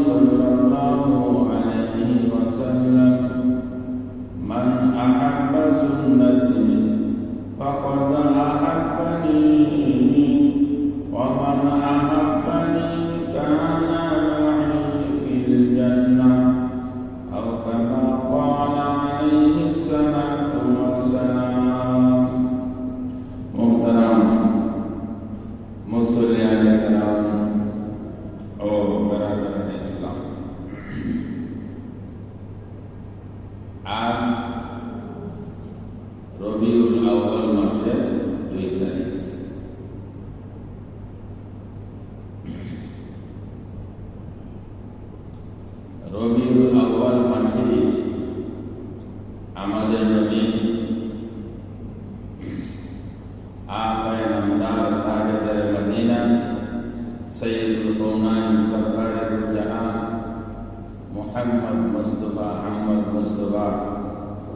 সাল্লাল্লাহু আলাইহি ওয়াসাল্লাম মান আহাব্বা সুন্নতি ফাকাদ আহাব্বানি ওয়া মান আহাব্বানি কানা মা'i ফিল জান্নাহ আও কামা ক্বালা আলাইহি সালাতু ওয়াসসালাম। মুহতারাম মুসল্লিয়ান কিরাম ও বারাকাতুল ইসলাম, আজ রবিউল আউয়াল মাসের 2 তারিখ। রবিউল আউয়াল মাসে আমাদের নবী আকায়ে নামদার তাজদার মদিনা সৈয়দুল কওনাইন সরকারুল জাহান মুহাম্মদ মুস্তাফা আহমদ মুস্তাফা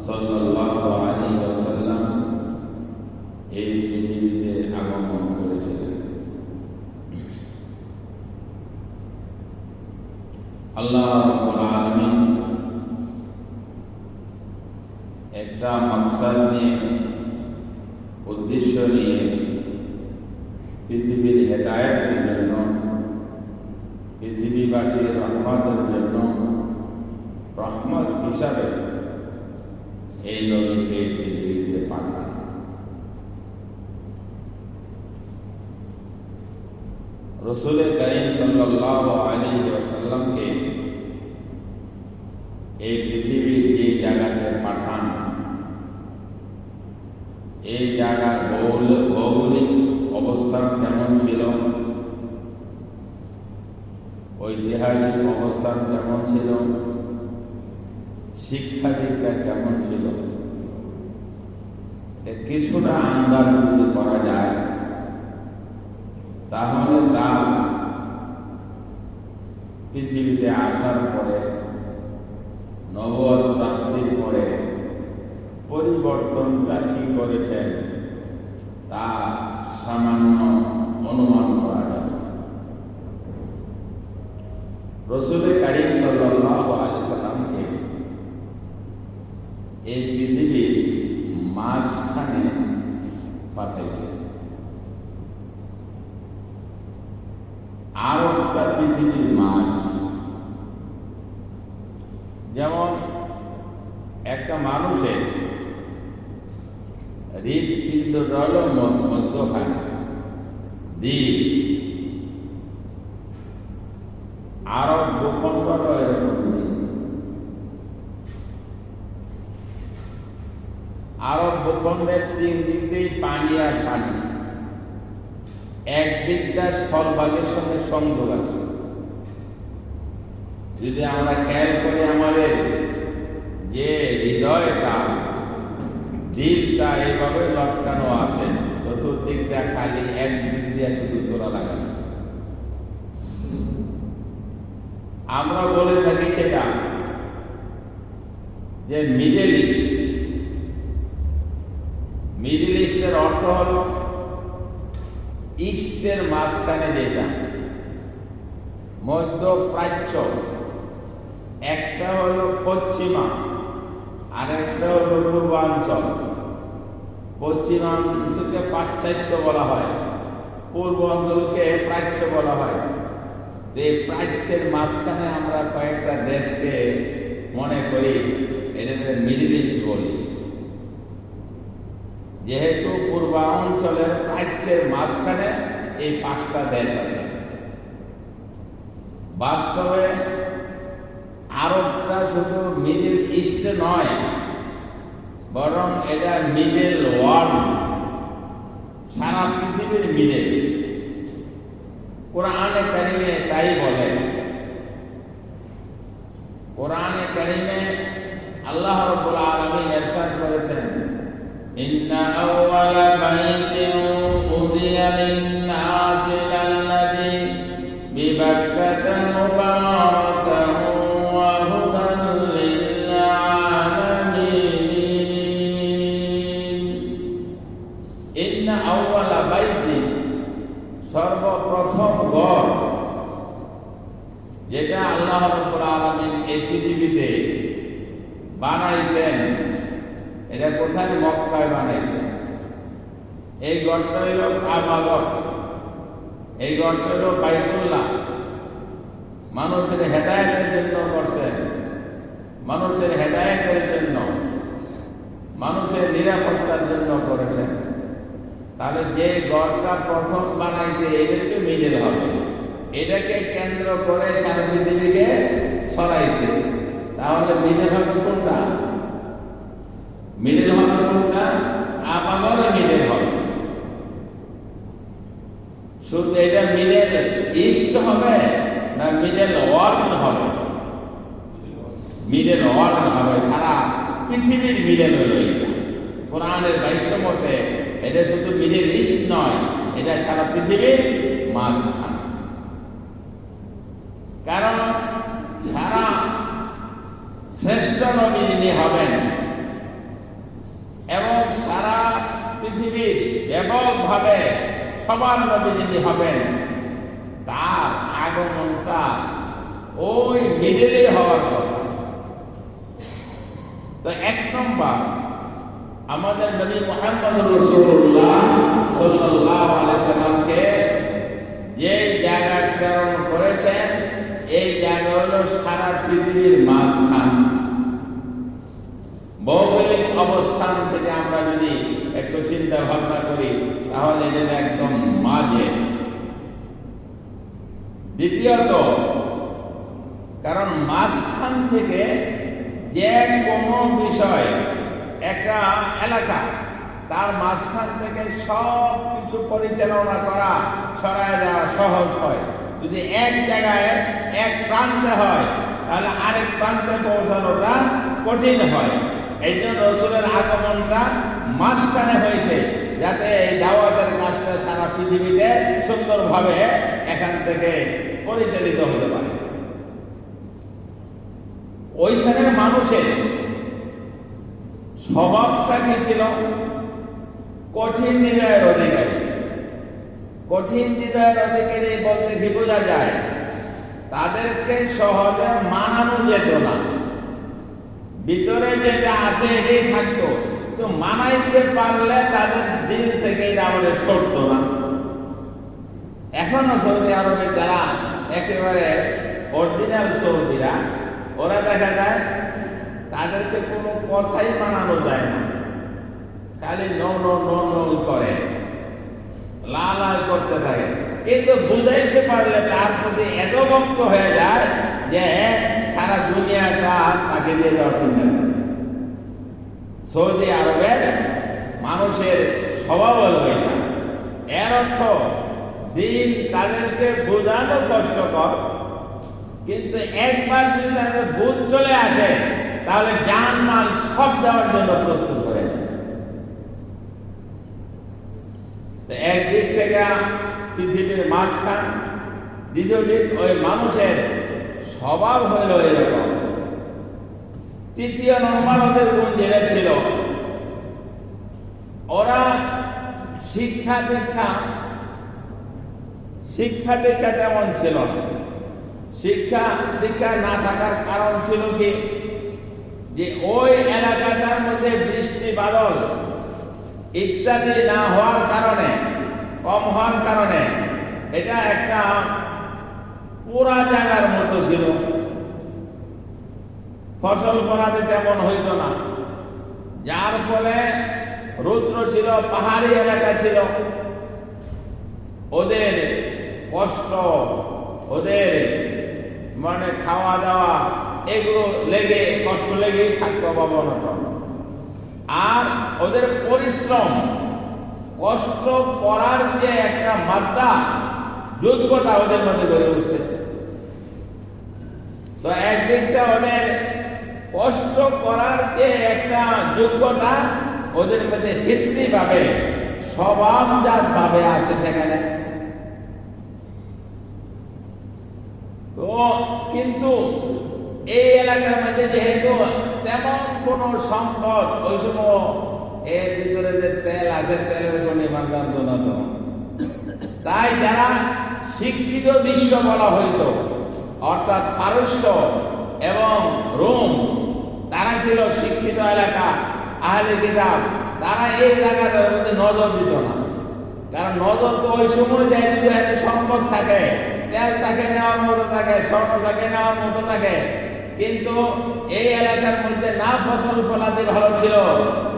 সাল্লাল্লাহু আলাইহি ওয়াসাল্লাম এই পৃথিবীতে আগমন করেছিলেন। আল্লাহ রাব্বুল আলামিন একটা মাকসাদ নিয়ে, উদ্দেশ্য নিয়ে পৃথিবীর হেদায়েতের জন্য, পৃথিবীবাসীর রহমতের জন্য রহমত হিসাবে এই নবীকে পৃথিবীতে পাঠান। রাসূল করিম সাল্লাল্লাহু আলাইহি ওয়াসাল্লামকে এই পৃথিবীর যে জায়গাতে পাঠান, এই জায়গার ভৌগোলিক অবস্থান কেমন ছিল, ঐতিহাসিক অবস্থান কেমন ছিল, শিক্ষা দীক্ষা কেমন ছিল, কিছুটা আন্দাজ যদি করা যায় তাহলে তার পৃথিবীতে আসার পরে, নবুয়ত প্রাপ্তির পরে পরিবর্তনটা কি করেছেন তা সামান্য অনুমান করা যাবে। রাসূল করিম সাল্লাল্লাহু আলাইহি সাল্লামকে এই পৃথিবীর মাঝখানে পাঠাইছে। আর একটা পৃথিবীর মাঝ, যেমন একটা মানুষের হৃদপিণ্ডটা হল মধ্যখানে দ্বীপ, আরব ভূখণ্ড এরকম দ্বীপ। আরব ভূখণ্ডের 3 দিক দিয়েই পানি আর পানি, এক দিকটা স্থলভাগের সঙ্গে সংযোগ আছে। যদি আমরা খেয়াল করি, আমাদের যে হৃদয়টা, দিকটা এইভাবে লটকানো আছে, চতুর্দিকটা খালি এক দিক দিয়ে শুধু জোড়া লাগানো। আমরা বলে থাকি সেটা যে মিডল ইস্ট। মিডল ইস্টের অর্থ হল ইস্টের মাঝখানে যেটা, মধ্যপ্রাচ্য। একটা হলো পশ্চিমা আর একটা হলো পূর্বাঞ্চল। পশ্চিমাঞ্চলকে পাশ্চাত্য বলা হয়, পূর্ব অঞ্চলকে প্রাচ্য বলা হয়। তো এই প্রাচ্যের মাঝখানে আমরা কয়েকটা দেশকে মনে করি এটাকে মিডল ইস্ট বলি। যেহেতু পূর্বাঞ্চলের প্রাচ্যের মাঝখানে এই 5টা দেশ আছে। বাস্তবে আরবটা শুধু মিডল ইস্টে নয়, বরং এটা মিডল ওয়ার্ল্ড, সারা পৃথিবীর মিডল। কোরআনে কারিমে তাই বলে। কোরআনে কারিমে আল্লাহ রাব্বুল আলামিন ইরশাদ করেছেন, ইন্না আউওয়ালা বাইতিন উদিয়া লিন-নাসি লাল্লাযী বিবাক্কাতা মুবারাকান ওয়া হুদান লিল-আলামিন। ইন্না আউওয়ালা বাইতিন, সর্বপ্রথম ঘর যেটা যেটা আল্লাহ রাব্বুল আলামিন এই পৃথিবীতে বানাইছেন, এটা কোথায়? মক্কায় বানাইছেন। এই গড়টা হইল কাবা গড়, এই গড়টা হইল বাইতুল্লাহ। মানুষের হেদায়েতের জন্য করছেন, মানুষের হেদায়েতের জন্য, মানুষের নিরাপত্তার জন্য করেছেন। তাহলে যে গড়টা প্রথম বানাইছে এটাকে মিডল হবে, এটাকে কেন্দ্র করে সারা পৃথিবীকে ছড়াইছে। তাহলে মিডল হবে কোনটা? মিডল হবে কোনটা? কাবা গড়ে মিডল হবে। শুধু এটা মিডল ইস্ট হবে না মিডল ওয়ার্ল্ড হবে? মিডল ওয়ার্ল্ড হবে, সারা পৃথিবীর মিডল হলো এটা। কোরআনের ভাষ্য মতে এটা শুধু মিডল ইস্ট নয়, এটা সারা পৃথিবীর মাঝখান। কারণ সারা শ্রেষ্ঠ নবী যিনি হবেন এবং সারা পৃথিবীর ব্যাপকভাবে সবার নবী যিনি হবেন, তার আগমনটা ওই মিডলে হওয়ার কথা। তো এক নম্বর, আমাদের নবী মুহাম্মদ রাসূলুল্লাহ সাল্লাল্লাহু আলাইহি সাল্লামকে যে জায়গায় প্রেরণ করেছেন, এই জায়গা হলো সারা পৃথিবীর মাঝখান। ভৌগোলিক অবস্থান থেকে আমরা যদি একটু চিন্তা ভাবনা করি তাহলে এটা একদম মাঝে। দ্বিতীয়ত, কারণ মাঝখান থেকে যে কোনো বিষয়, একটা এলাকা, তার মাঝখান থেকে সব কিছু পরিচালনা করা, ছড়ায় যাওয়া সহজ হয়। যদি এক জায়গায় এক প্রান্তে হয় তাহলে আরেক প্রান্তে পৌঁছানোটা কঠিন হয়। এই জন্য রাসূলের আগমনটা মাঝখানে হয়েছে, যাতে এই দাওয়াতের কাজটা সারা পৃথিবীতে সুন্দরভাবে এখান থেকে পরিচালিত হতে পারে। ওইখানে মানুষের স্বভাবটা কি ছিল? কঠিন হৃদয়ের অধিকারী। কঠিন হৃদয়ের অধিকারী বলতে কি বোঝা যায়? তাদেরকে সহজে মানানো যেত না। ভিতরে যেটা আছে এটাই থাকতো, কিন্তু মানাইতে পারলে তাদের দিল থেকে এটা আমাদের সরতো না। এখনো সৌদি আরবে যারা একেবারে অরিজিনাল সৌদিরা, ওরা দেখা যায় তাদেরকে কোনো কথাই মানানো যায় না, খালি নো নো নো নো করে, লাল করতে থাকে। কিন্তু বুঝাইতে পারলে তার প্রতি এত ভক্ত হয়ে যায় যে সারা দুনিয়াটা তাকে দিয়ে দেওয়ার চিন্তা করে। সৌদি আরবের মানুষের স্বভাব হলো এটা। এর অর্থ দিন তাদেরকে বোঝানো কষ্টকর, কিন্তু একবার যদি তাদের বুঝ চলে আসে তাহলে জান মাল সব দেওয়ার জন্য প্রস্তুত হয়ে যায়। একদিক থেকে পৃথিবীর মাঝখান, দ্বিতীয় দিক ওই মানুষের স্বভাব হইল এরকম। তৃতীয় নম্বর ওদের গুণ যেটা ছিল, ওরা শিক্ষা দীক্ষা তেমন ছিল না। শিক্ষা দীক্ষা না থাকার কারণ ছিল কি, যে ওই এলাকাটার মধ্যে বৃষ্টি বাদল ইত্যাদি না হওয়ার কারণে, কম হওয়ার কারণে এটা একটা পুরা জায়গার মতো ছিল। ফসল ফলাতে তেমন হইতো না, যার ফলে রৌদ্র ছিল, পাহাড়ি এলাকা ছিল। ওদের কষ্ট, ওদের মানে খাওয়া দাওয়া এগুলো লেগে, কষ্ট লেগেই থাকতো অভাব-অনটন। আর ওদের পরিশ্রম, কষ্ট করার যে একটা মাত্রা, যোগ্যতা ওদের মধ্যে গড়ে উঠছে। তো একদিকটা ওদের কষ্ট করার যে একটা যোগ্যতা ওদের মধ্যে ফিতরিভাবে, স্বভাবজাত ভাবে আছে সেখানে। তো কিন্তু এই এলাকার মধ্যে যেহেতু তেমন কোন সম্পদ, ওই সময় এর ভিতরে যে তেল আছে, তেলের কোনো নিবন্ধন না, তো তাই যারা শিক্ষিত বিশ্ব বলা হইতো, অর্থাৎ পারস্য এবং রোম, তারা ছিল শিক্ষিত এলাকা, আহলে কিতাব। তারা এই জায়গাটার মধ্যে নজর দিত না, কারণ নজর তো ওই সময় দেয় যদি একটা সম্পদ থাকে, তেল তাকে নেওয়ার মতো থাকে, স্বর্ণ তাকে নেওয়ার মতো থাকে। কিন্তু এই এলাকার মধ্যে না ফসল ফলাতে ভালো ছিল,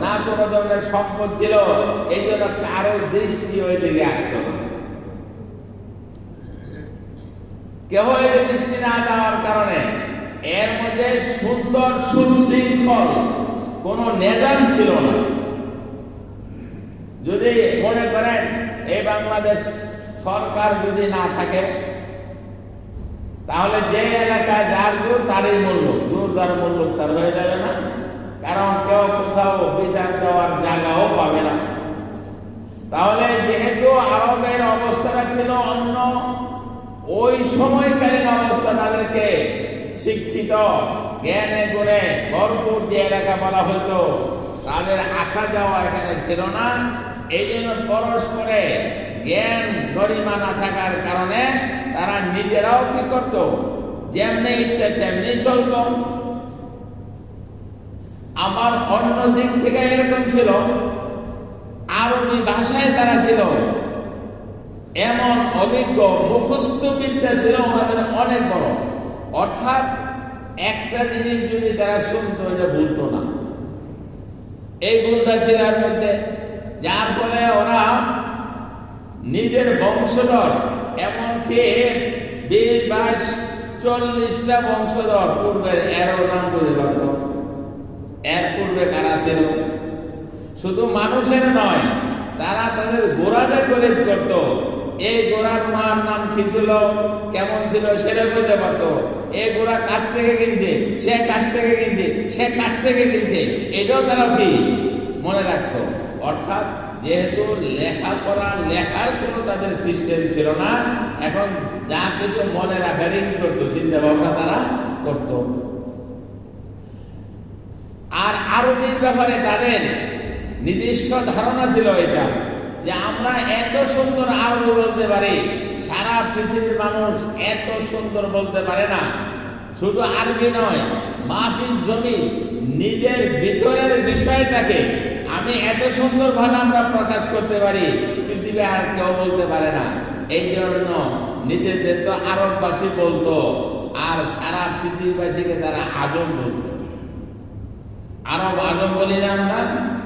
না কোনো ধরনের সম্পদ ছিল, এই জন্য কারো দৃষ্টি ওই দিকে আসতো না। কেউ এদের দৃষ্টি না দেওয়ার কারণে এর মধ্যে সুন্দর সুশৃঙ্খল কোন নিজাম ছিল না। যদি মনে করেন এই বাংলাদেশ সরকার যদি না থাকে, তাহলে যে এলাকায় যার জোর তারই মূল্য, জোর যার মূল্য তার হয়ে যাবে না, কারণ কেউ কোথাও বিচার দেওয়ার জায়গাও পাবে না। তাহলে যেহেতু আরবের অবস্থাটা ছিল অন্য, ওই সময়কালীন অবস্থা তাদেরকে শিক্ষিত, জ্ঞানে গুণে ভরপুর যে এলাকা বলা হতো, তাদের আসা যাওয়া এখানে ছিল না। এই জন্য পরস্পরে জ্ঞান গরিমা না থাকার কারণে তারা নিজেরাও কি করত, যেমনি ইচ্ছে সেমনি চলত। আবার অন্য দিক থেকে এরকম ছিল, আরবি ভাষায় তারা ছিল এমন অভিজ্ঞ, মুখস্থ বিদ্যা ছিল ওনাদের অনেক বড়। অর্থাৎ একটা জিনিস যদি তারা শুনতো, এটা ভুলতো না। এই গুণটা ছিল এর মধ্যে, যার ফলে ওরা নিজের বংশধর, এমনকি 20-40টা বংশধর পূর্বের এরও নাম বলতে পারত। এর পূর্বে কারা ছিল, শুধু মানুষের নয়, তারা তাদের গোড়া যে খরিদ করত, এই গোড়ার মার নাম কি ছিল, কেমন ছিল, সেটা বলতে পারত। এই গোড়া কাঠ থেকে কিনছে, সে কাঠ থেকে কিনছে, সে কাঠ থেকে কিনছে, এটাও তারা কি মনে রাখত। অর্থাৎ যেহেতু লেখাপড়া লেখার কোনো তাদের সিস্টেম ছিল না, এখন যা কিছু মনে রাখারই কি করতো, চিন্তা ভাবনা তারা করত। আর আরবির ব্যাপারে তাদের নিজস্ব ধারণা ছিল এটা, যে আমরা এত সুন্দর আরবি বলতে পারি, সারা পৃথিবীর মানুষ এত সুন্দর বলতে পারে না। শুধু আরবি নয়, মাহফিজ জমি নিজের ভিতরের বিষয়টাকে আমি এত সুন্দর ভাবে আমরা প্রকাশ করতে পারি, পৃথিবী আর কেউ বলতে পারে না। এই জন্য নিজেদের তো আরববাসী বলতো, আর সারা পৃথিবীবাসীকে তারা আজম বলতো। আরব আজম বলি না আমরা,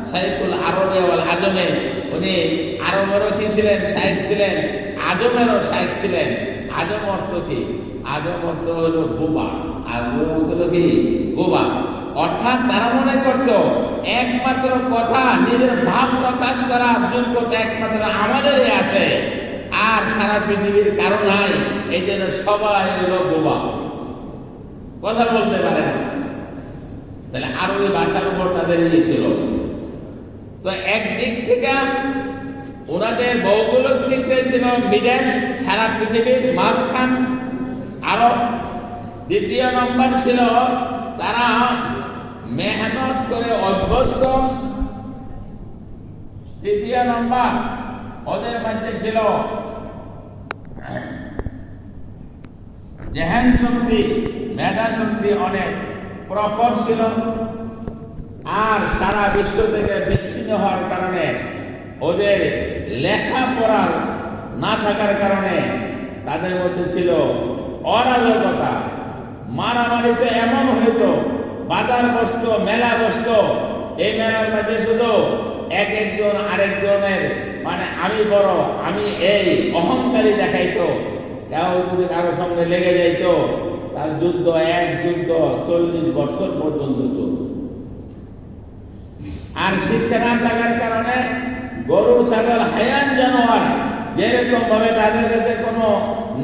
শাইখুল আরবে ওয়াল আজমে, উনি আরবেরও কি ছিলেন, শাইখ ছিলেন, আজমেরও শাইখ ছিলেন। আজম অর্থ কি? আজম অর্থ হলো বোবা। আজম অর্থ হলো কি? বোবা। অর্থাৎ তারা মনে করত একমাত্র কথা, নিজের ভাব প্রকাশ করার যোগ্যতা একমাত্র আমাদেরই আছে, আর সারা পৃথিবীর কারো নাই। এই জন্য সবাই হলো বোবা, কথা বলতে পারে না। তাহলে আরবি ভাষার উপর তাদের ইয়ে ছিল। তো একদিক থেকে ওনাদের ভৌগোলিক দিক থেকে ছিল মিডল, সারা পৃথিবীর মাঝখান আরব। দ্বিতীয় নম্বর ছিল তারা মেহনত করে অভ্যস্ত। তৃতীয় নম্বর ওদের মধ্যে ছিল জেহেন শক্তি, মেধা শক্তি অনেক প্রখর ছিল। আর সারা বিশ্ব থেকে বিচ্ছিন্ন হওয়ার কারণে, ওদের লেখাপড়া না থাকার কারণে তাদের মধ্যে ছিল অরাজকতা, মারামারিতে এমন হইতো, বাজার বসতো, মেলা বসতো, এই মেলার মধ্যে শুধু এক একজন আরেকজনের মানে আমি বড়, আমি এই অহংকারী দেখাইতো। কেউ যদি কারো সঙ্গে লেগে যাইতো, তার যুদ্ধ, এক যুদ্ধ 40 বছর পর্যন্ত চলত। আর শিক্ষা না থাকার কারণে গরু, ছাগল, হায়ান জানোয়ার যেরকম ভাবে তাদের কাছে কোনো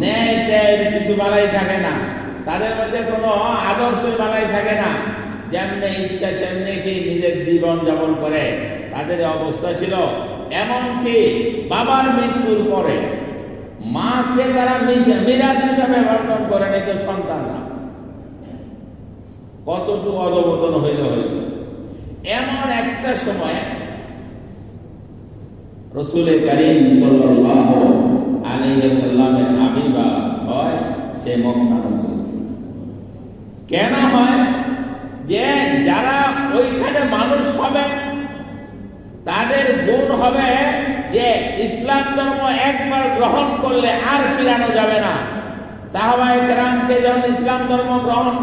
ন্যায় ট্যায় কিছু বালাই থাকে না, তাদের মধ্যে কোনো আদর্শের বালাই থাকে না, যেমনি ইচ্ছা সেমনি কি নিজের জীবন যাপন করে, তাদের অবস্থা ছিল। এমনকি বাবার মৃত্যুর পরে মাকে তারা মিরাজ হিসাবে বর্ণন করে নিত সন্তানরা। কতটুকু অধপতন হইল হইতো। এমন একটা সময় রাসূল কারীম সাল্লাল্লাহু আলাইহি ওয়াসাল্লামের আবির্ভাব হয় সেই মক্কা নগরীতে। কেন হয়? যে যারা ওইখানে মানুষ হবে তাদের গুণ হবে যে ইসলাম ধর্ম একবার গ্রহণ করলে আর ফিরানো যাবে না। সাহাবায়ে কেরামকে যখন ইসলাম ধর্ম গ্রহণ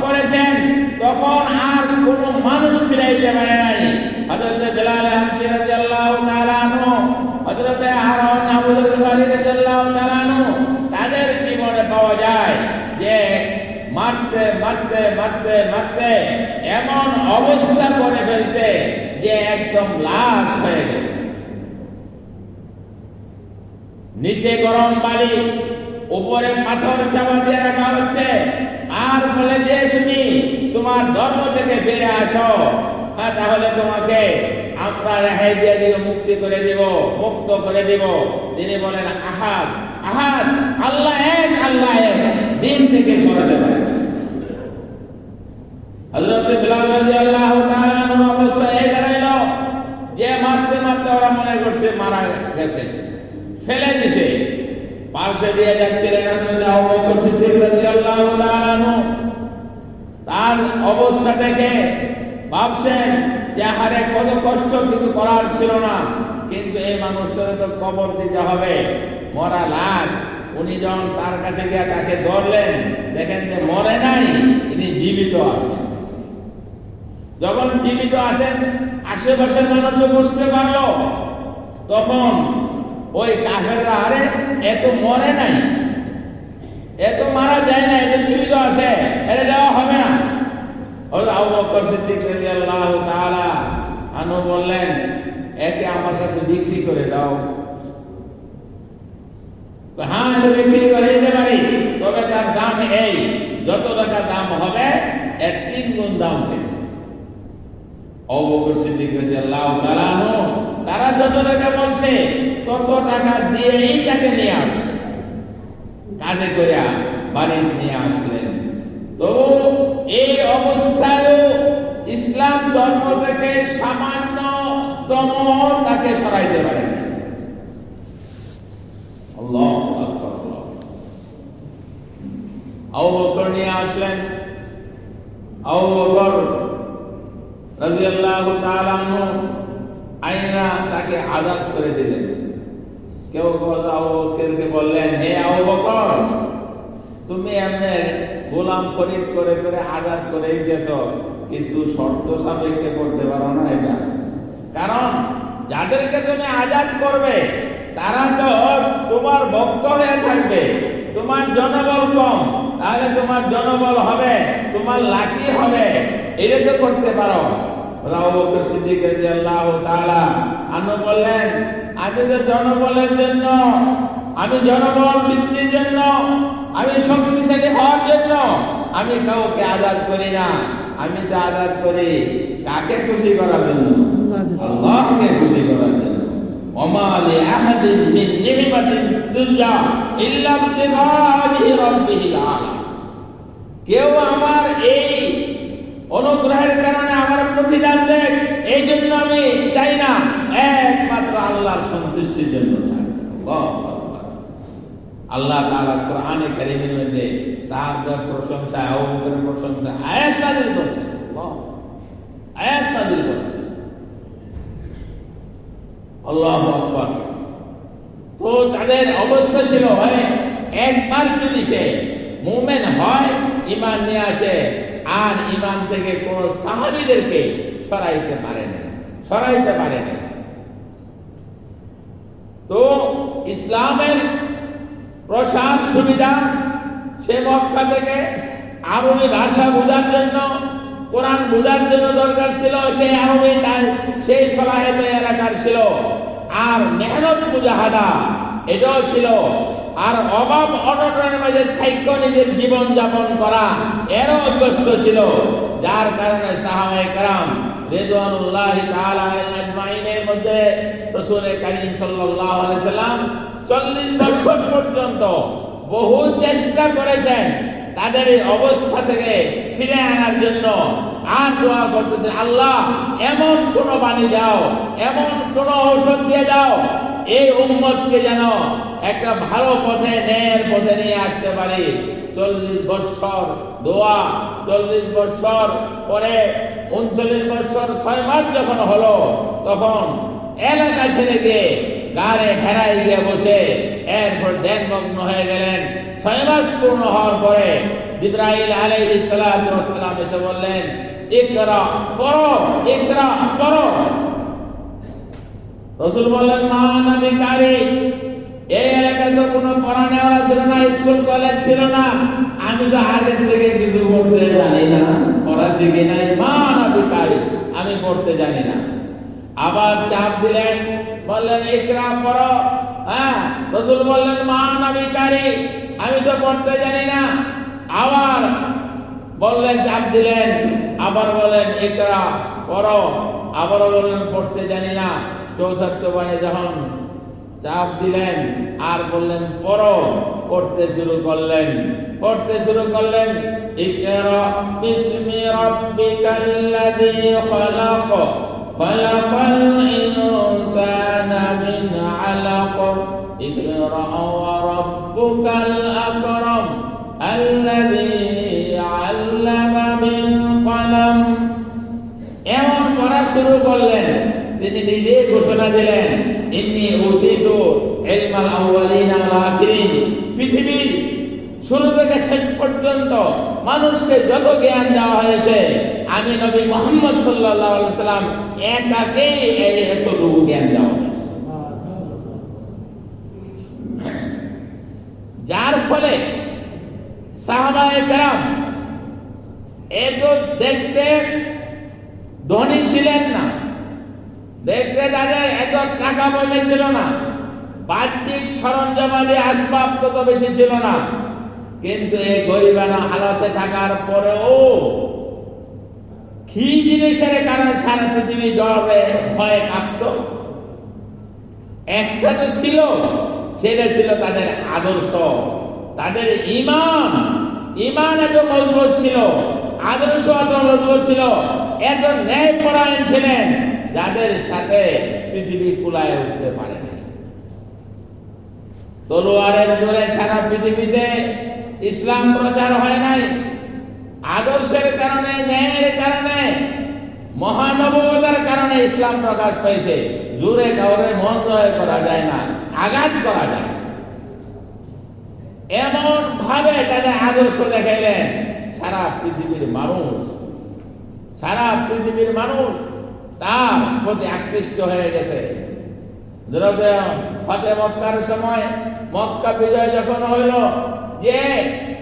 করেছেন তখন আর কোনো মানুষ ফিরাইতে পারে নাই। হযরত বেলাল হাবশী রাদিয়াল্লাহু তাআলা আনহু, হযরত হারুন আবু যর গিফারী রাদিয়াল্লাহু তাআলা আনহু, তাদের জীবনে পাওয়া যায় যে মারতে এমন অবস্থা করে ফেলছে যে একদম লাশ হয়ে গেছে। নিচে গরম বালি, উপরে পাথর চাপা দিয়ে রাখা হচ্ছে, আর বলে যে তুমি তোমার ধর্ম থেকে ফিরে আসো, তাহলে তোমাকে আমরা রেহাই দিয়ে দিব, মুক্ত করে দিব। তিনি বলেন আহাদ আল্লাহ এক, দিন থেকে সরাতে পারে না। হযরত বিলাল রাদিয়াল্লাহু তাআলা আনহু অবস্থা এই দাঁড়াইলো যে মারতে ওরা মনে করছে মারা গেছে, ফেলে দিছে। পাশে দিয়ে যাচ্ছিলেন হযরত আবু বকর সিদ্দিক রাদিয়াল্লাহু তাআলা আনহু। তার অবস্থা দেখে ভাবছেন যে হারে কত কষ্ট, কিছু করার ছিল না, কিন্তু এই মানুষটাকে তো কবর দিতে হবে, মরা লাশ। উনি যখন তার কাছে গিয়ে তাকে ধরলেন, দেখেন যে মরে নাই, ইনি জীবিত আছেন। যখন জীবিত আছেন আশেপাশের মানুষও বুঝতে পারলো, তখন ওই কাফেররা আরে এত মরে নাই, এত মারা যায় না, এত জীবিত আছে, এটা দেওয়া হবে না। আবু বকর সিদ্দিক রাদিয়াল্লাহু তাআলা আনহু বললেন, একে আমার কাছে বিক্রি করে দাও। হ্যাঁ, এটা বিক্রি করে দিতে পারি, তবে তার দাম এই, যত টাকা দাম হবে এর 3 গুণ দাম চাইছে। আবু বকর সিদ্দিক রাদিয়াল্লাহু তাআলা আনহু তারা যত টাকা বলছে তত টাকা দিয়েই তাকে নিয়ে আসছে, কাঁধে করে বাড়ি নিয়ে আসলেন। তো এই অবস্থায় ইসলাম ধর্ম থেকে সামান্যতম তাকে সরাইতে পারে না। আল্লাহু আকবার। আবু বকর নিয়ে আসলেন। আবু বকর রাদিয়াল্লাহু তাআলা আনহু আইনা তাকে আযাদ করে দিলেন। কেউ আবু বকরকে বললেন, হে আবু বকর, তুমি এমনি গোলাম খরিদ করে আযাদ করে দিয়েছ, কিন্তু শর্ত সাপেক্ষে করতে পারো না এটা। কারণ যাদেরকে তুমি আযাদ করবে তারা তো তোমার ভক্ত হয়ে থাকবে, তোমার জনবল কম, তাহলে তোমার জনবল হবে, তোমার লাঠি হবে, এটা তো করতে পারো। আবু বকর সিদ্দিক রাদিয়াল্লাহু তাআলা আনহু বললেন, আমি তো জনবলের জন্য, আমি জনবল বৃদ্ধির জন্য, আমি শক্তিশালী হওয়ার জন্য আমি কাউকে আযাদ করি না। আমি তো আযাদ করি কাকে খুশি করার জন্য? আল্লাহকে খুশি করার জন্য। ওমা লিআহাদিন মিন নি'মাতিন তুজা ইল্লা বিতিগাহি রাব্বিহিল আলা। কেউ আমার এই অনুগ্রহের কারণে আমার প্রতিদান দেখ, এই জন্য আমি চাই না, একমাত্র আল্লাহর সন্তুষ্টির জন্য চাই। আল্লাহ তাআলা কোরআনে কারীমের মধ্যে তার যে প্রশংসা, আবু বকরের প্রশংসা আয়াত নাযিল করেছেন। আল্লাহু আকবার। তো তাদের অবস্থা ছিল, একবার যদি সে মুমিন হয়, ঈমান নিয়ে আসে, আর ঈমান থেকে কোন সাহাবীদেরকে সরাইতে পারে না। তো ইসলামের প্রসার সুবিধা, সে মক্কা থেকে আরবি ভাষা বোঝার জন্য, কোরআন বোঝার জন্য দরকার ছিল, সেই আরবি সেই সলাহিত এলাকার ছিল। আর মেহনত মুজাহাদা এটাও ছিল। আর অভাব অনটনের মাঝে থাইক্য নিজের জীবন যাপন করা এরও অভ্যস্ত ছিল, যার কারণে সাহাবায়ে কেরাম রিদওয়ানুল্লাহি তাআলা আলাইহিম আজমাইনের মধ্যে রাসূল কারীম সাল্লাল্লাহু আলাইহি সাল্লাম 40 বছর পর্যন্ত বহু চেষ্টা করেছেন তাদের এই অবস্থা থেকে ফিরে আনার জন্য। আর দোয়া করতেছেন, আল্লাহ এমন কোন বাণী দাও, এমন কোন ঔষধ দিয়ে দাও, এই উম্মতকে যেন একটা ভালো পথে, ন্যায়ের পথে নিয়ে আসতে পারি। 40 বছর দোয়া, 40 বছর পরে 39 বছর 6 মাস যখন হলো, তখন এলাকা ছেড়ে গিয়ে গাড়ে হেরাই গিয়ে বসে এরপর ধ্যানমগ্ন হয়ে গেলেন। 6 মাস পূর্ণ হওয়ার পরে জিবরাইল আলাইহিস সালাতু ওয়াস সালাম এসে বললেন, ইকরা, পড়ো, ইকরা, পড়ো। রাসূল বললেন, মা আনা বিকারি, এই এলাকায় তো কোনো পড়া নেওয়া ছিল না, স্কুল কলেজ ছিল না, আমি তো আগের থেকে কিছু পড়তে জানি না, পড়া শিখি নাই, মা আনা বিকারি, আমি পড়তে জানি না। আবার চাপ দিলেন, বললেন ইকরা, পড়ো। রাসূল বললেন, মা আনা বিকারি, আমি তো পড়তে জানি না। আবার বললেন, চাপ দিলেন, আবার বলেন ইকরা, পড়ো। আবার বললেন পড়তে জানি না। চতুর্থবারে যখন চাপ দিলেন আর বললেন পড়ো, পড়তে শুরু করলেন। ইকরা বিসমি রাব্বিকাল্লাযী খালাক, খালাকাল ইনসানা মিন আলাক, ইকরা ওয়া রাব্বুকাল আকরাম আল্লাযী আল্লামা বিল কলম। এমন পড়া শুরু করলেন, তিনি নিজে ঘোষণা দিলেন, ইন্নী উতিতু ইলমাল আউয়ালিনা ওয়াল আখিরিন। পৃথিবীর শুরু থেকে শেষ পর্যন্ত মানুষকে যত জ্ঞান দেওয়া হয়েছে, আমি নবী মুহাম্মদ সাল্লাল্লাহু আলাইহি ওয়াসাল্লাম একাকেই এতটুকু জ্ঞান দেওয়া হয়েছে। যার ফলে সাহাবায়ে কেরাম এত দেখতে ধনী ছিলেন না, দেখতে তাদের এত টাকা পয়সা ছিল না, বাহ্যিক সরঞ্জামাদি আসবাব তত বেশি ছিল না, কিন্তু এই গরিবানা হালাতে থাকার পরেও কি জিনিসের কারণে সারা পৃথিবী ডরে ভয়ে কাঁপত? একটা তো ছিল, সেটা ছিল তাদের আদর্শ, তাদের ঈমান এত মজবুত ছিল, আদর্শ এত মজবুত ছিল, এত ন্যায়পরায়ণ ছিলেন, যাদের সাথে পৃথিবী কুলায় উঠতে পারে না। তলোয়ারের জোরে সারা পৃথিবীতে ইসলাম প্রচার হয় নাই, আদর্শের কারণে, ন্যায়ের কারণে, মহানবতার কারণে ইসলাম প্রকাশ পেয়েছে। জোরে কাউরে মন জয় করা যায় না, আঘাত করা যায়। এমন ভাবে তাদের আদর্শ দেখাইলেন, সারা পৃথিবীর মানুষ তার প্রতি আকৃষ্ট হয়ে গেছে। ফতে মক্কার সময়, মক্কা বিজয় যখন হইল, যে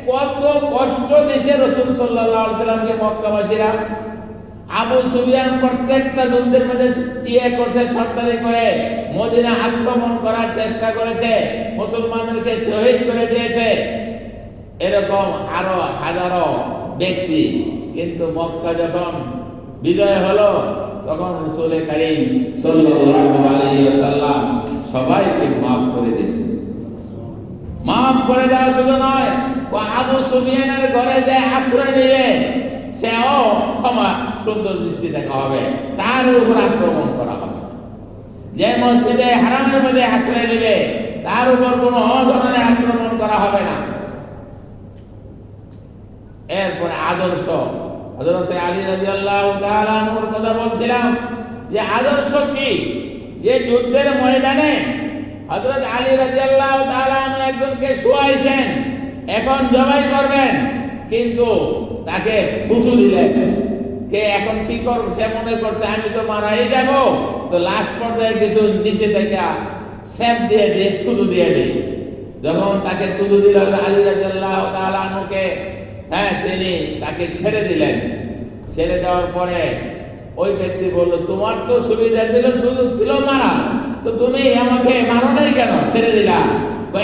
কত কষ্ট দিয়েছে রাসূল সাল্লাল্লাহু আলাইহি ওয়াসাল্লামকে মক্কাবাসীরা। আবু সুফিয়ান প্রত্যেকটা যুদ্ধের মধ্যে করছে, সর্দারি করে মদিনা আক্রমণ করার চেষ্টা করেছে, মুসলমানদেরকে শহীদ করে দিয়েছে, এরকম আরো হাজারো ব্যক্তি। কিন্তু মক্কা যখন বিজয় হলো, তখন রাসূল কারীম সাল্লাল্লাহু আলাইহি ওয়াসাল্লাম সবাইকে মাফ করে দিলেন। মাফ করে দেওয়া শুধু নয়, ও আবু সুফিয়ানের ঘরে যে আশ্রয় নিবে, সেও ক্ষমা সুন্দর দৃষ্টি দেখা হবে, তার উপর আক্রমণ করা হবে। যে মসজিদে হারামের মধ্যে আশ্রয় নিবে, তার উপর কোনো ধরনের আক্রমণ করা হবে না। এরপরে আদর্শ, হযরত আলী রাদিয়াল্লাহু তাআলা আনহুর কথা বলছিলাম, যে আদর্শ কি? যে যুদ্ধের ময়দানে হযরত আলী রাদিয়াল্লাহু তাআলা আনহু একজনকে শোয়াইছেন, এখন জবাই করবেন, কিন্তু তাকে থুতু দিলেন। কে এখন কি করবে? সে মনে করছে আমি তো মারাই যাব, তো লাস্ট পর্যায়ে কিছু নিচে থেকে স্যাপ দিয়ে থুতু দিয়ে দিই। যখন তাকে থুতু দিল আলী রাদিয়াল্লাহু তাআলা আনহুকে, তিনি তাকে ছেড়ে দিলেন। ছেড়ে দেওয়ার পরে ওই ব্যক্তি বলল, তোমার তো সুবিধা ছিল, সুযোগ ছিল মারা, তো তুমি আমাকে মারো নাই কেন, ছেড়ে দিলা?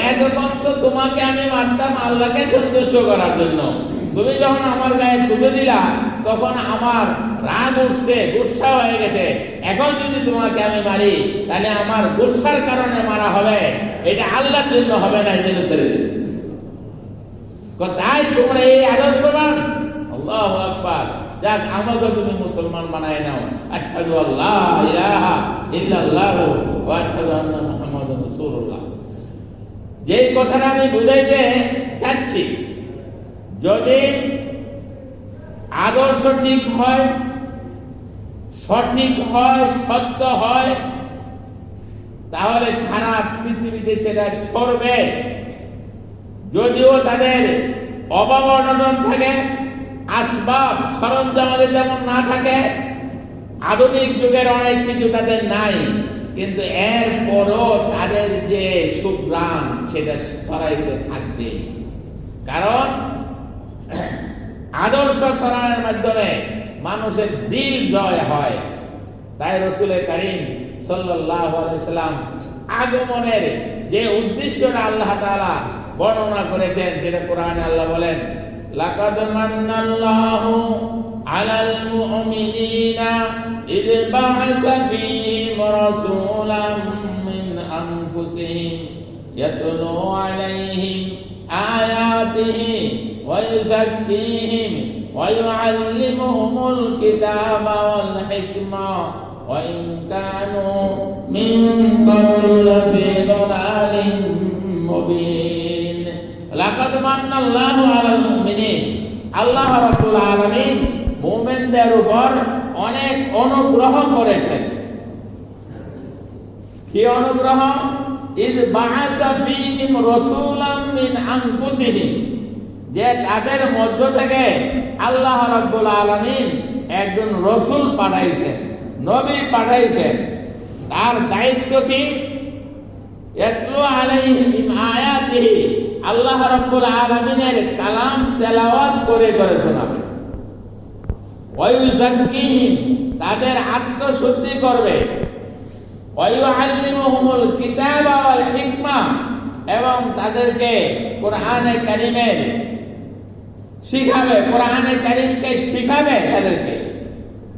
এতক্ষণ তো তোমাকে আমি মারতাম আল্লাহকে সন্তুষ্ট করার জন্য, তুমি যখন আমার গায়ে থুতু দিলা, তখন আমার রাগ উঠছে, গুসা হয়ে গেছে। এখন যদি তোমাকে আমি মারি, তাহলে আমার গুসার কারণে মারা হবে, এটা আল্লাহর জন্য হবে না, এই জন্য ছেড়ে দিয়েছে। তাই তোমরা এই আদর্শবান, আল্লাহু আকবার, যাক আমাকে তুমি মুসলমান বানায় নাও। আশহাদু আল্লা ইলাহা ইল্লাল্লাহু ওয়া আশহাদু আন্না মুহাম্মাদুর রাসূলুল্লাহ। যেই কথাটা আমি বুঝাইতে চাচ্ছি, যদি আদর্শ ঠিক হয়, সঠিক হয়, সত্য হয়, তাহলে সারা পৃথিবীতে সেটা ছড়বে। যদিও তাদের অভাব অনটন থাকে, আসবাব সরঞ্জাম তেমন না থাকে, আধুনিক যুগের অনেক কিছু তাদের নাই, কিন্তু এরপরও তাদের যে সুগ্রাম সেটা ছড়াইতে থাকবে। কারণ আদর্শ ছড়ানোর মাধ্যমে মানুষের দিল জয় হয়। তাই রাসূল কারীম সাল্লাল্লাহু আলাইহি সাল্লাম আগমনের যে উদ্দেশ্যটা আল্লাহ তাআলা বর্ণনা করেছেন, সেটা কোরআনে আল্লাহ বলেন, লাকাদ মান্নাল্লাহু আলাল মুমিনিনা ইয বা'আসা ফীহিম রাসূলাম মিন আনফুসিহিম ইয়াতলু আলাইহিম আয়াতিহি ওয়া ইউযাক্কিহিম ওয়া ইউআল্লিমুহুমুল কিতাবা ওয়াল হিকমা ওয়া ইন কানু মিন ক্বাবলু লাফী দালালিন মুবিন। লাকাদ মান্নাল্লাহু আলাল মুমিনিন, আল্লাহ রাব্বুল আলামিন মুমিনদের উপর অনেক অনুগ্রহ করেছেন। কি অনুগ্রহ? ইয বা'আসা ফীহিম রাসূলাম মিন আনফুসিহিম, যে তাদের মধ্য থেকে আল্লাহ রাব্বুল আলামিন একজন রাসূল পাঠাইছেন, নবী পাঠাইছেন। তার দায়িত্ব কি? ইয়াতলু আলাইহিম আয়াতিহি, আল্লাহ রাব্বুল আলামিনের কালাম তেলাওয়াত করে করে শোনাবে। ওয়া ইউযাক্কিহিম, তাদের আত্মশুদ্ধি করবে। ওয়া ইউআল্লিমুহুমুল কিতাবা ওয়াল হিকমা, এবং তাদেরকে কোরআনে কারীমের শিখাবে, কোরআনে কারীমকে শিখাবে, তাদেরকে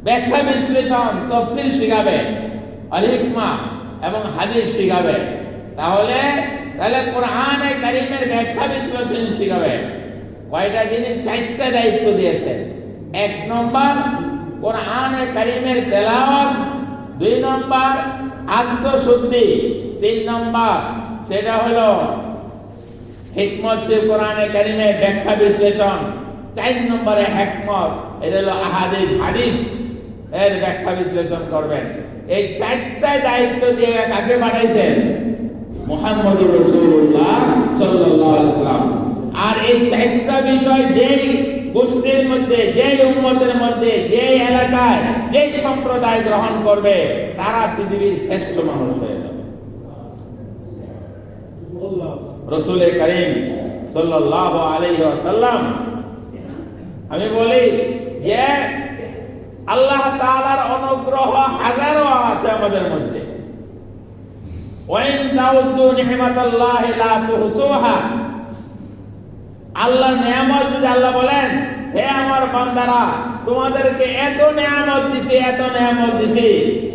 ব্যাখ্যা বিশ্লেষণ তাফসীর শিখাবে, আল হিকমা এবং হাদিস শিখাবে। তাহলে কোরআনে কারীমের ব্যাখ্যা বিশ্লেষণ শিখাবে। কয়টা জিনিস? 4টা দায়িত্ব দিয়েছেন। 1 নম্বর কোরআনে কারীমের তেলাওয়াত, 2 নম্বর আত্মশুদ্ধি, 3 নম্বর সেটা হলো হিকমত, সে কোরআনে কারীমের ব্যাখ্যা বিশ্লেষণ, 4 নম্বরে হিকমত, এটা হলো আহাদিস, হাদিস এর ব্যাখ্যা বিশ্লেষণ করবেন। এই 4টা দায়িত্ব দিয়ে কাকে পাঠাইছেন? মুহাম্মদুর রাসূলুল্লাহ সাল্লাল্লাহু আলাইহি ওয়াসাল্লাম। আর এই 4টা বিষয় যেই গোষ্ঠীর মধ্যে, যেই উম্মতের মধ্যে, যেই এলাকায়, যেই সম্প্রদায় গ্রহণ করবে, তারা পৃথিবীর শ্রেষ্ঠ মানুষ হয়ে যাবে। রাসূল কারীম সাল্লাল্লাহু আলাইহি ওয়াসাল্লাম, আমি বলি যে আল্লাহ তাআলার অনুগ্রহ হাজারো আছে আমাদের মধ্যে। ওয়াইন তাউদ্দু নি'মাতাল্লাহি লা তুহসুহা, আল্লাহর নিয়ামত যদি আল্লাহ বলেন, হে আমার বান্দারা, তোমাদেরকে এত নিয়ামত দিছি, এত নিয়ামত দিছি,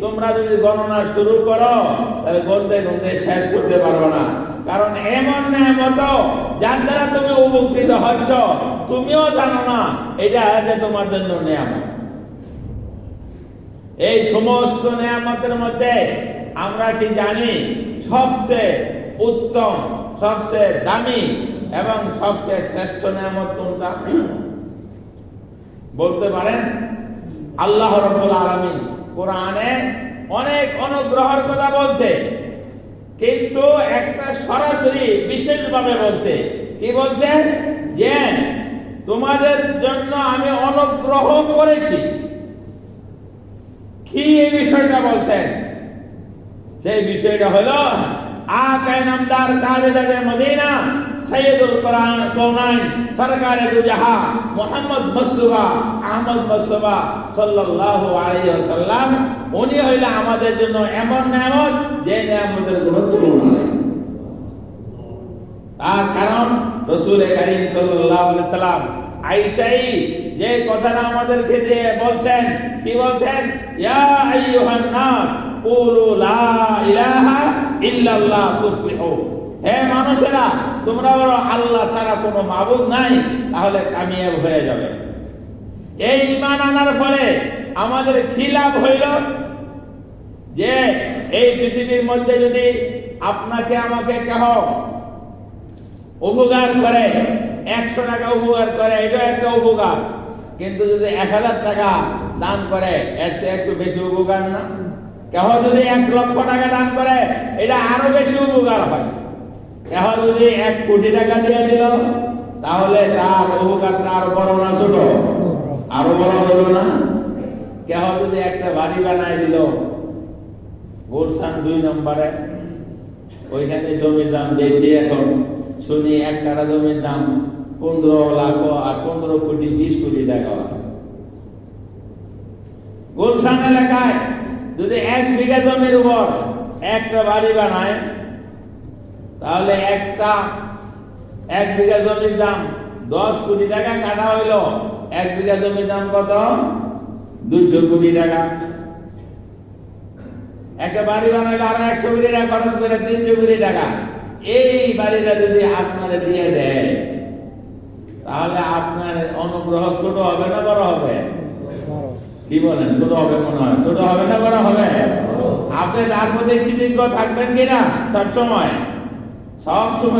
তোমরা যদি গণনা শুরু করো তাহলে গুনতে গুনতে শেষ করতে পারবে না। কারণ এমন নিয়ামত যার দ্বারা তুমি উপকৃত হচ্ছ, তুমিও জানো না এটা যে তোমার জন্য নিয়ামত। এই সমস্ত নিয়ামতের মধ্যে আমরা কি জানি সবচেয়ে উত্তম, সবচেয়ে দামি এবং সবচেয়ে শ্রেষ্ঠ নিয়ামত কোনটা? বলতে পারেন? আল্লাহ রাব্বুল আলামিন কোরআনে অনেক অনুগ্রহের কথা বলছে, কিন্তু একটা সরাসরি বিশেষভাবে বলছে। কি বলছেন? যে তোমাদের জন্য আমি অনুগ্রহ করেছি। কি এই বিষয়টা বলছেন? সেই বিষয়টা হলো আকায়ে নামদার তাজদারে মদিনা সৈয়দুল কোরআন কওনাইন সরকারে দু জাহান মুহাম্মদ মুস্তাফা আহমদ মুস্তাফা সাল্লাল্লাহু আলাইহি ওয়াসাল্লাম, উনি হইল আমাদের জন্য এমন নিয়ামত যে নিয়ামতের কোনো তুলনা নেই। তার কারণ রাসূল কারীম সাল্লাল্লাহু আলাইহি ওয়াসাল্লাম আয়েশাই যে কথাটা আমাদেরকে দিয়ে বলছেন, কি বলছেন? ইয়া আইয়ুহান নাস কুলু লা ইলাহা ইল্লাল্লাহ তুফলিহু, হে মানুষেরা, তোমরা বলো আল্লাহ ছাড়া কোনো মাবুদ নাই, তাহলে কামিয়াব হয়ে যাবে। এই ঈমান আনার ফলে আমাদের কি লাভ হইল? যে এই পৃথিবীর মধ্যে যদি আপনাকে আমাকে কেহ উপকার করে, 100 টাকা উপকার করে, এটা একটা উপকার। কিন্তু যদি 1000 টাকা দান করে, এর চেয়ে একটু বেশি উপকার না? কেহ যদি 1 লক্ষ টাকা দান করে, এটা আরো বেশি উপকার হয়। কেহ যদি 1 কোটি টাকা দিয়ে দিল, তাহলে তার উপকারটা আরো বড় না ছোট? আরো বড় হলো না? কেহ যদি একটা বাড়ি বানায় দিল গুলশান 2 নম্বরে, ওইখানে জমির দাম বেশি, এখন শুনি 1 কাঠা জমির দাম 15 লাখ আর 15 কোটি 20 কোটি টাকা আছে। গুলশান এলাকায় যদি 1 বিঘা জমির উপর একটা বাড়ি বানায়, তাহলে 1 বিঘা জমির দাম 10 কোটি টাকা কাটা হইল। 1 বিঘা জমির দাম কত? 200 কোটি টাকা। একটা বাড়ি বানাইলে আরো 100 কোটি টাকা খরচ করে 300 কোটি টাকা। এই বাড়িটা যদি আপনারে দিয়ে দেয়, তাহলে আপনার অনুগ্রহ ছোট হবে না বড় হবে? কি বলেন? ছোট হবে মনে হয়। ছোট হবে না বড় হবে? আপনি তার মধ্যে কৃতজ্ঞ থাকবেন কিনা? সবসময়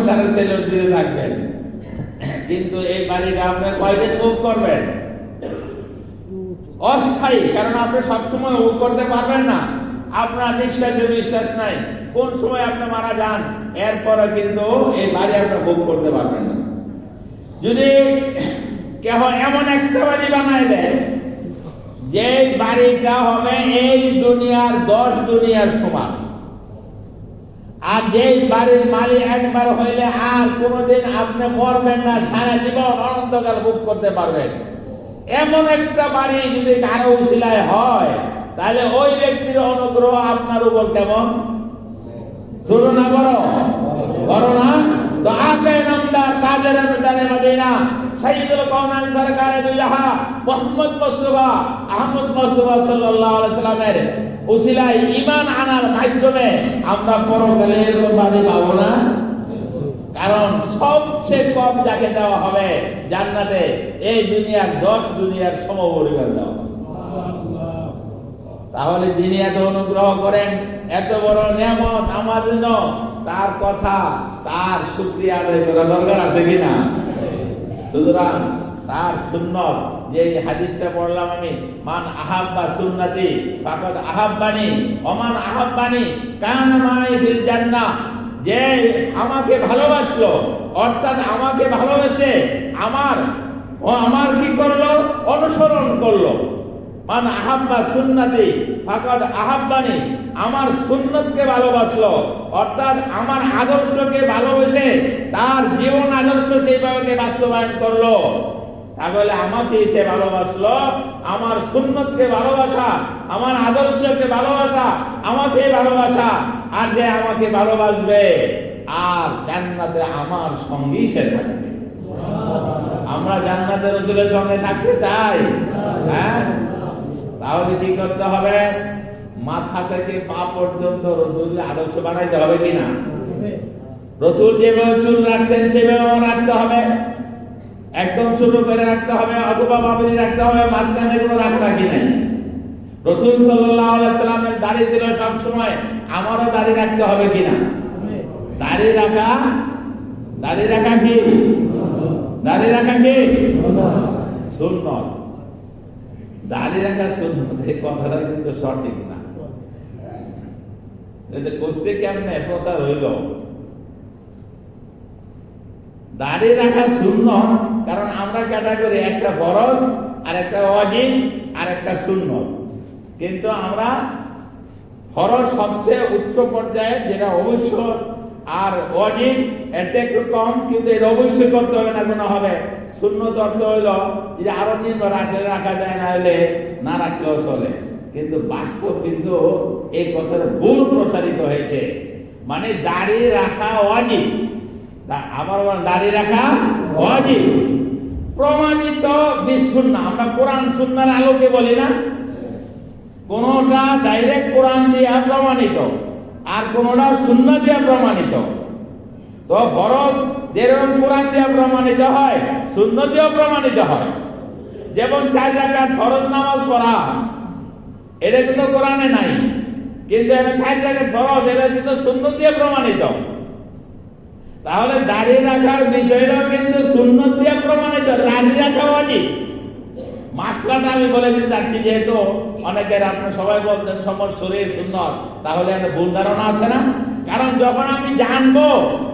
তারা সেলুট দিতে থাকবেন। কিন্তু এই বাড়িটা আপনি কয়দিন ভোগ করবেন? অস্থায়ী। কারণ আপনি সবসময় ভোগ করতে পারবেন না। আপনার নিঃশ্বাসে বিশ্বাস নাই কোন সময় আপনি মারা যান, এরপরে কিন্তু এই বাড়ি আপনি ভোগ করতে পারবেন না। যদি কেহ এমন একটা বাড়ি বানায় দেয় যে বাড়িটা হবে এই দুনিয়ার 10 দুনিয়ার সমান, আর যেই বাড়ির মালিক একবার হইলে আর কোনোদিন আপনি মরবেন না, সারা জীবন অনন্তকাল ভোগ করতে পারবেন, এমন একটা বাড়ি যদি কারো উসিলায় হয়, তাহলে ওই ব্যক্তির অনুগ্রহ আপনার উপর কেমন? ছোট না বড়? বড় না? তো আকে নামদার তাজের মিদানে মদিনা সাইয়্যিদুল কাওনাইন সরকারে দুজাহা মুহাম্মদ মুস্তাফা আহমদ মুস্তাফা সাল্লাল্লাহু আলাইহি সাল্লামের উসিলায় ঈমান আনার মাধ্যমে আমরা পরকালে এরকম বাড়ি পাবো না? কারণ সবচেয়ে কম যাকে দেওয়া হবে জান্নাতে এই দুনিয়ার 10 দুনিয়ার সমপরিমাণ দেওয়া। তাহলে যিনি এত অনুগ্রহ করেন, এত বড় নিয়ামত আমার জন্য, তার কথা, তার শুকরিয়া আদায় করা দরকার আছে কিনা? সুতরাং তার সুন্নত, যে হাদিসটা পড়লাম আমি, মান আহাব্বা সুন্নতি ফাকাদ আহাব্বানি ওমান আহাব্বানি কানা মাই ফিল জান্নাহ, যে আমাকে ভালোবাসলো, অর্থাৎ আমাকে ভালোবেসে আমার কি করলো? অনুসরণ করলো। মান আহাব্বা সুন্নতি ফাকাদ আহাব্বানি, আমার সুন্নতকে ভালোবাসলো, অর্থাৎ আমার আদর্শকে ভালোবেসে তার জীবন আদর্শ সেইভাবে বাস্তবায়ন করলো, তাহলে আমাকে সে ভালোবাসলো। আমার সুন্নতকে ভালোবাসা, আমার আদর্শকে ভালোবাসা, আমাকে ভালোবাসা, আর যে আমাকে ভালোবাসবে আর জান্নাতে আমার সঙ্গেই সে থাকবে। আমরা জান্নাতে রাসূলের সঙ্গে থাকতে চাই, হ্যাঁ? তাহলে কি করতে হবে? মাথা থেকে পা পর্যন্ত রাসূলের আদর্শ বানাইতে হবে কিনা? রাসূল যেভাবে চুল রাখছেন সেভাবে রাখতে হবে, একদম ছোট করে রাখতে হবে, অথবা বাবরি রাখতে হবে, মাঝখানে কোনো রাখি নাই। রাসূল সাল্লাল্লাহু আলাইহি সাল্লামের দাড়ি ছিল সব সময়, আমারও দাড়ি রাখতে হবে কিনা? দাড়ি রাখা কি? দাড়ি রাখা কি? সুন্নাত। দাড়ি রাখা সুন্নাত, এই কথাটা কিন্তু সঠিক না। এটা করতে কেমনে প্রচার হইল? দাড়ি রাখা সুন্নাত, কারণ আমরা ক্যাটাগরি, একটা ফরজ আর একটা ওয়াজিব আর একটা সুন্নাত। কিন্তু আমরা ফরজ সবচেয়ে উচ্চ পর্যায়ে, যেটা অবশ্য, আর ওয়াজিব এর চেয়ে একটু কম, কিন্তু এটা অবশ্যই করতে হবে, না কোনো হবে। সুন্নাত অর্থ হইল যে আরো নিম্ন রাখলে রাখা যায়, না হলে না রাখলেও চলে। কিন্তু বাস্তব কিন্তু এই কথার ভুল প্রসারিত হয়েছে। মানে দাড়ি রাখা ওয়াজিব, আবার দাড়ি রাখা ওয়াজিব, প্রমাণিত বিসুন্নাহ। আমরা কোরআন সুন্নাহর আলোকে বলি না, কোনটা ডাইরেক্ট কোরআন দিয়ে প্রমাণিত, আর কোনটা সুন্নাহ দিয়ে প্রমাণিত। তো ফরজ যেরকম কোরআন দিয়ে প্রমাণিত হয়, সুন্নাহ দিয়ে প্রমাণিত হয়। যেমন 4 রাকাত ফরজ নামাজ পড়া, এটা কিন্তু কোরআনে নাই, কিন্তু এটা 4 রাকাত ফরজ, এটা কিন্তু সুন্নাহ দিয়ে প্রমাণিত। তাহলে দাঁড়িয়ে রাখার বিষয়টাও কিন্তু সুন্নত দিয়ে প্রমাণিত, দাঁড়িয়ে রাখা ওয়াজিব। মাসলাটা আমি বলে দিতে চাচ্ছি, যেহেতু অনেকের আপনার সবাই বলছেন সমর শরীর সুন্নত, তাহলে একটা ভুল ধারণা আছে না? কারণ যখন আমি জানবো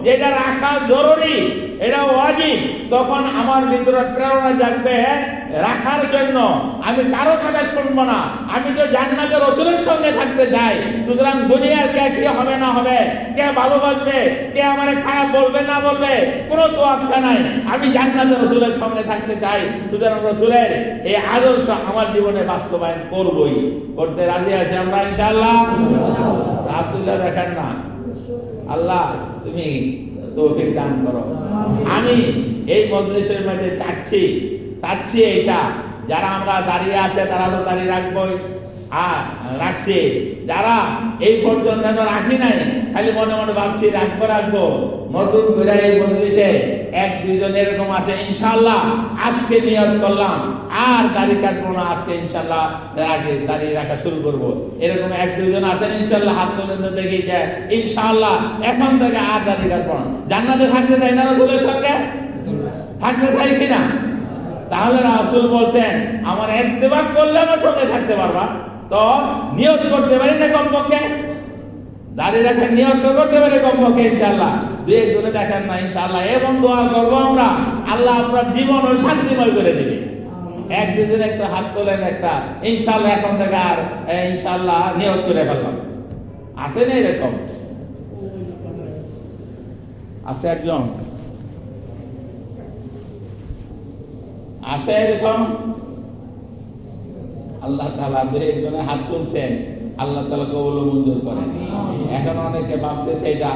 যে এটা রাখা জরুরি, এটা ওয়াজিব, তখন আমার ভিতরে প্রেরণা জাগবে রাখার জন্য। আমি কারো কথা শুনবো না, আমি তো জান্নাতে রাসূলের সঙ্গে থাকতে চাই। সুতরাং দুনিয়ার কে কি হবে না হবে, কে ভালোবাসবে, কে আমারে খারাপ বলবে না বলবে, কোনো তোয়াক্কা নাই। আমি জান্নাতে রাসূলের সঙ্গে থাকতে চাই। সুতরাং রাসূলের এই আদর্শ আমার জীবনে বাস্তবায়ন করবই, করতে রাজি আছি আমরা ইনশাআল্লাহ। আব্দুল্লাহ দেখেন না, আল্লাহ তুমি তৌফিক দান করো। আমি এই মজলিসের মধ্যে চাচ্ছি এইটা, যারা আমরা দাঁড়িয়ে আছে তারা তো দাঁড়িয়ে রাখবোই, আর রাখছি, যারা এই পর্যন্ত রাখি নাই, খালি মনে মনে ভাবছি রাখবো, নতুন করে এই মজলিসে এক দুইজন এরকম আছে, ইনশাআল্লাহ আজকে নিয়ত করলাম আর দাড়ি কাটবো না, আজকে ইনশাআল্লাহ দাড়ি রাখা শুরু করব। এরকম এক দুইজন আছেন ইনশাআল্লাহ, হাত তুলেন তো দেখি যে ইনশাআল্লাহ এখন থেকে আর দাড়ি কাটবো না। জান্নাতে থাকতে চাই না রাসূলের সঙ্গে? থাকতে চাই কিনা? তাহলে রাসূল বলছেন আমার ইত্তেবা করলে আমার সঙ্গে থাকতে পারবা, তো নিয়ত করতে পারি না কমপক্ষে, দাড়ি রাখার নিয়ত করতে পারি কমপক্ষে ইনশাআল্লাহ। দুই একজনে দেখেন না ইনশাআল্লাহ, এবং দোয়া করবো আমরা, আল্লাহ আপনার জীবন ও শান্তিময় করে দেবে। এক দুদিন একটা হাত তোলেন, একটা ইনশাআল্লাহ এখন থেকে আর ইনশাআল্লাহ নিয়ত করে ফেললাম। আছে না এরকম? আছে একজন? আছে এরকম? আল্লাহ তাআলা দুই একজনে হাত তুলছেন, আল্লাহ তাআলা কবুল মঞ্জুর করেন। এখন অনেকে ভাবতেছে এটা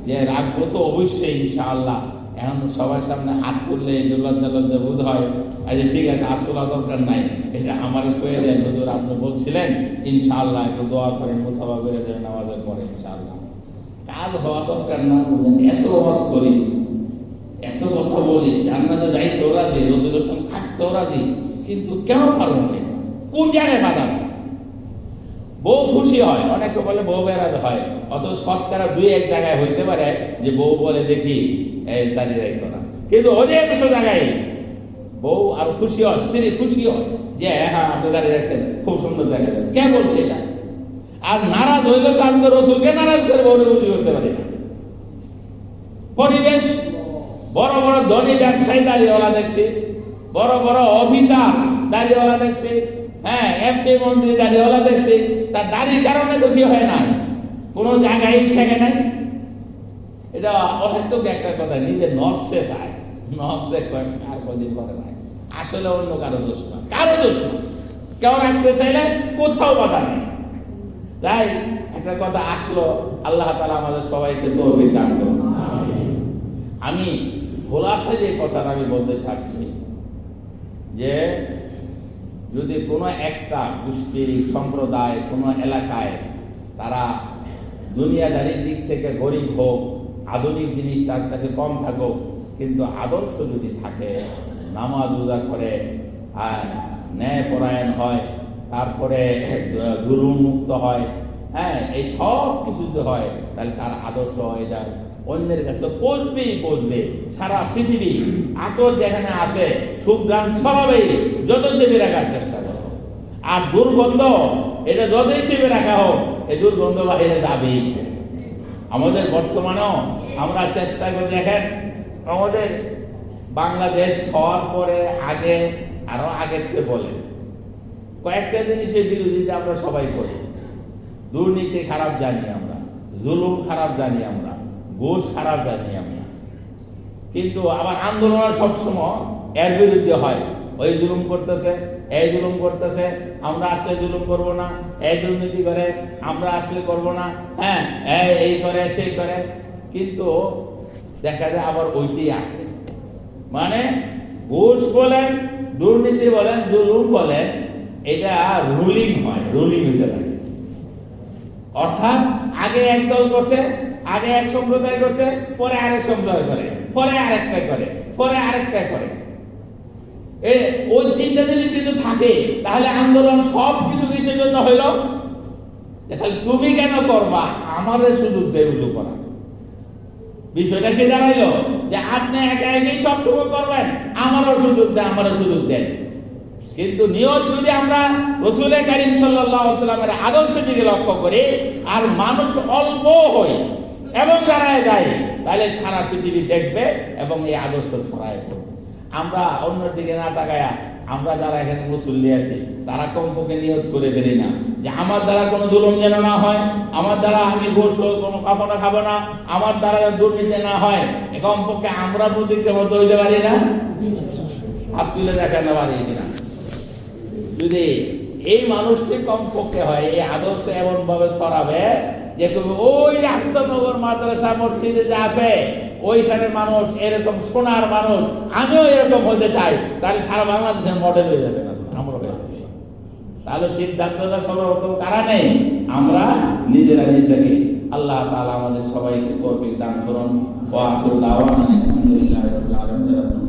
যে রাখবো তো অবশ্যই ইনশাআল্লাহ, এখন সবার সামনে হাত তুললে একটু লজ্জা বোধ হয়। আচ্ছা ঠিক আছে, হাত তোলা দরকার নাই, এটা আমার কয়ে দেন হুজুর, আপনি বলছিলেন ইনশাআল্লাহ একটু দোয়া করেন, মুসাফা করে দেবেন নামাজের পরে ইনশাআল্লাহ। কাজ হওয়া দরকার না, এত ওয়াজ করি, এত কথা বলি, জান্নাতে যাইতেও রাজি, রাসূলের সঙ্গে থাকতেও রাজি, কিন্তু কেন পারবো না? কোন জায়গায় বাধা? বউ খুশি হয়, অনেকে বলে বউ বেড়াতে হয়, অত শতকরা দুই এক জায়গায় হইতে পারে যে বউ বলে যে কি দাঁড়িয়ে রাখতো না, কিন্তু অধিকাংশ জায়গায় বউ আর খুশি হয়, স্ত্রী খুশি হয় যে হ্যাঁ আপনি দাঁড়িয়ে রাখছেন, খুব সুন্দর দেখা যায়। কে বলছে এটা? আর নারাজ হইলে তো আমি তো রাসূলকে নারাজ করে বউরে খুশি করতে পারি না। পরিবেশ, বড় বড় ধনী ব্যবসায়ী দাঁড়িয়েওয়ালা দেখছি, বড় বড় অফিসার দাঁড়িয়েওয়ালা দেখছি, হ্যাঁ এমপি মন্ত্রী দাঁড়িয়েওয়ালা দেখছি, তার দাড়ির কারণে তো কি হয় না, কোনো জায়গায় থেকে নাই। এটা অহেতুক একটা কথা, নিজের নর্সে চায়, নর্সে আর কদিন করে নাই, আসলে অন্য কারো দোষ না, কারো দোষ না। কেউ রাখতে চাইলে কোথাও বাধা নেই। তাই একটা কথা আসলো, আল্লাহ তাআলা আমাদের সবাইকে তৌফিক দান করুন। আমি খোলাসায় যে কথাটা আমি বলতে চাচ্ছি, যে যদি কোনো একটা গোষ্ঠী, সম্প্রদায়, কোনো এলাকায় তারা দুনিয়াদারির দিক থেকে গরিব হোক, আধুনিক জিনিস তার কাছে কম থাকুক, কিন্তু আদর্শ যদি থাকে, নামাজ রোজা করে, ন্যায়পরায়ণ হয়, তারপরে জুলুম মুক্ত হয়, হ্যাঁ এই সব কিছু যদি হয়, তাহলে তার আদর্শ এটা অন্যের কাছে পৌঁছবে। সারা পৃথিবী আতর যেখানে আছে সুগ্রাম ছড়াবেই, যত চেপে রাখার চেষ্টা করো। আর দুর্গন্ধ এটা যতই চেপে রাখা হোক, এই দুর্গন্ধ বাহিরে যাবেই। আমাদের বর্তমানেও আমরা চেষ্টা করে দেখেন, আমাদের বাংলাদেশ হওয়ার পরে আগে আরো আগের থেকে বলে কয়েকটা জিনিসের বিরোধিতা আমরা সবাই করি। দুর্নীতি খারাপ জানি আমরা, জুলুম খারাপ জানি আমরা, ঘুষ খারাপ জানি আমরা, কিন্তু আবার আন্দোলন সবসময় এর বিরুদ্ধে হয়। ওই জুলুম করতেছে, এই জুলুম করতেছে, আমরা আসলে জুলুম করব না, এই দুর্নীতি করে, আমরা আসলে করব না, হ্যাঁ এই করে সেই করে, কিন্তু দেখা যায় আবার ওইটাই আসে। মানে ঘুষ বলেন, দুর্নীতি বলেন, জুলুম বলেন, এটা রুলিং হয়, রুলিং হইতে থাকে। অর্থাৎ আগে এক দল করছে, আগে এক সম্প্রদায় করছে, পরে আরেক সম্প্রদায় করে, পরে আরেকটা করে, পরে আরেকটা করে। ওই তিনটা জিনিস কিন্তু থাকে। তাহলে আন্দোলন সব কিছু কিসের জন্য হইল? তাহলে তুমি কেন করবা, আমাদের সুযোগ দেয় উল্টো করা। বিষয়টা কি দাঁড়াইলো যে আপনি একা একাই সব সময় করবেন, আমারও সুযোগ দেন। কিন্তু নিয়ত যদি আমরা রাসূল কারীম সাল্লাল্লাহু আলাইহি ওয়াসাল্লামের আদর্শের দিকে লক্ষ্য করি আর মানুষ অল্প হয় এবং দাঁড়ায় যায়, তাহলে সারা পৃথিবী দেখবে এবং এই আদর্শ ছড়ায় পড়বে। আমরা অন্যের দিকে না তাকায়া আমরা যারা এখানে মুসল্লি আছি তারা কমপক্ষে নিয়ত করে দেরি না যে আমার দ্বারা কোনো জুলুম যেন না হয়, আমার দ্বারা আমি ঘুষ কোনো খাবো না, আমার দ্বারা দুর্নীতি না হয়। কমপক্ষে আমরা প্রতিজ্ঞাবদ্ধ হইতে পারি না? হাত তুলে দেখাতে পারি কিনা? যদি এই মানুষটি কমপক্ষে হয়, এই আদর্শ এমন ভাবে ছড়াবে যে ওই আন্তনগর মাদ্রাসা মসজিদে যে আছে ওইখানের মানুষ এরকম সোনার মানুষ, আমিও এরকম হতে চাই, তাহলে সারা বাংলাদেশের মডেল হয়ে যাবে না আমরা হয়ে যাবে। তাহলে সিদ্ধান্তটা সর্বপ্রথম কারা নেই? আমরা নিজেরা নিজেকে। আল্লাহ তাআলা আমাদের সবাইকে তৌফিক দান করুন। ওয়া আখিরু দাওয়ানা আলহামদুলিল্লাহি রাব্বিল আলামিন।